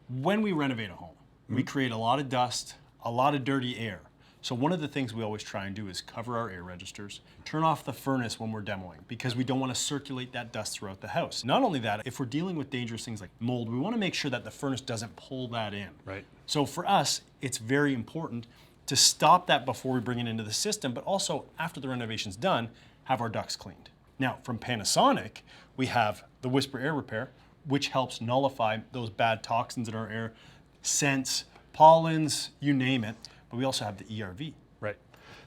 When we renovate a home, we create a lot of dust, a lot of dirty air. So one of the things we always try and do is cover our air registers, turn off the furnace when we're demoing because we don't want to circulate that dust throughout the house. Not only that, if we're dealing with dangerous things like mold, we want to make sure that the furnace doesn't pull that in. Right. So for us, it's very important to stop that before we bring it into the system, but also after the renovation's done, have our ducts cleaned. Now, from Panasonic, we have the Whisper Air Repair, which helps nullify those bad toxins in our air, scents, pollens, you name it. But we also have the ERV. Right.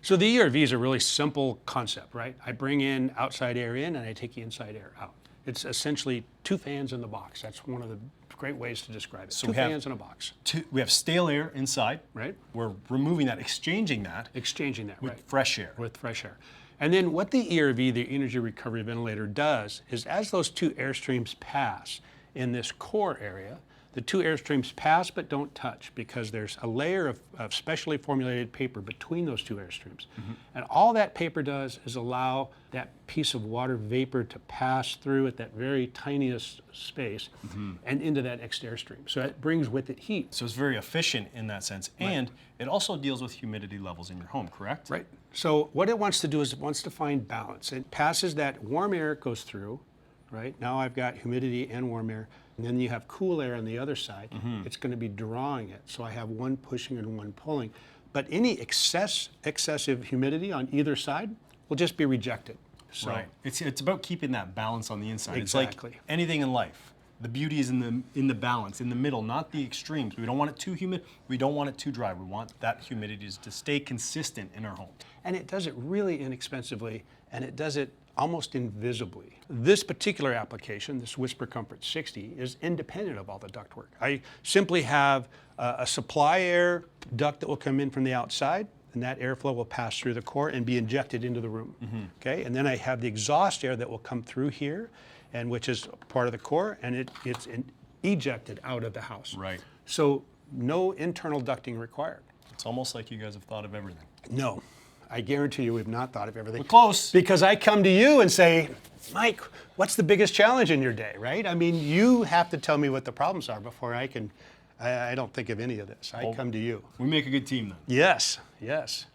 So the ERV is a really simple concept, right? I bring in outside air in and I take the inside air out. It's essentially two fans in the box. That's one of the great ways to describe it. So two fans in a box. We have stale air inside. Right. We're removing that, exchanging that. Exchanging that, with right. fresh air. With fresh air. And then what the ERV, the energy recovery ventilator, does is as those two air streams pass in this core area, the two air streams pass but don't touch because there's a layer of specially formulated paper between those two air streams. And all that paper does is allow that piece of water vapor to pass through at that very tiniest space and into that next airstream. So it brings with it heat. So it's very efficient in that sense. And it also deals with humidity levels in your home, correct? Right. So what it wants to do is it wants to find balance. It passes that warm air, it goes through, right? Now I've got humidity and warm air. And then you have cool air on the other side. It's going to be drawing it. So I have one pushing and one pulling. But any excessive humidity on either side will just be rejected. So, right. It's about keeping that balance on the inside. Exactly. It's like anything in life. The beauty is in the balance, in the middle, not the extremes. We don't want it too humid. We don't want it too dry. We want that humidity to stay consistent in our home. And it does it really inexpensively, and it does it almost invisibly. This particular application, this Whisper Comfort 60, is independent of all the ductwork. I simply have a supply air duct that will come in from the outside, and that airflow will pass through the core and be injected into the room. Okay, and then I have the exhaust air that will come through here, and which is part of the core, and it's ejected out of the house. Right. So no internal ducting required. It's almost like you guys have thought of everything. No. I guarantee you we've not thought of everything. We're close. Because I come to you and say, Mike, what's the biggest challenge in your day, right? I mean, you have to tell me what the problems are before I don't think of any of this. I come to you. We make a good team then. Yes, yes.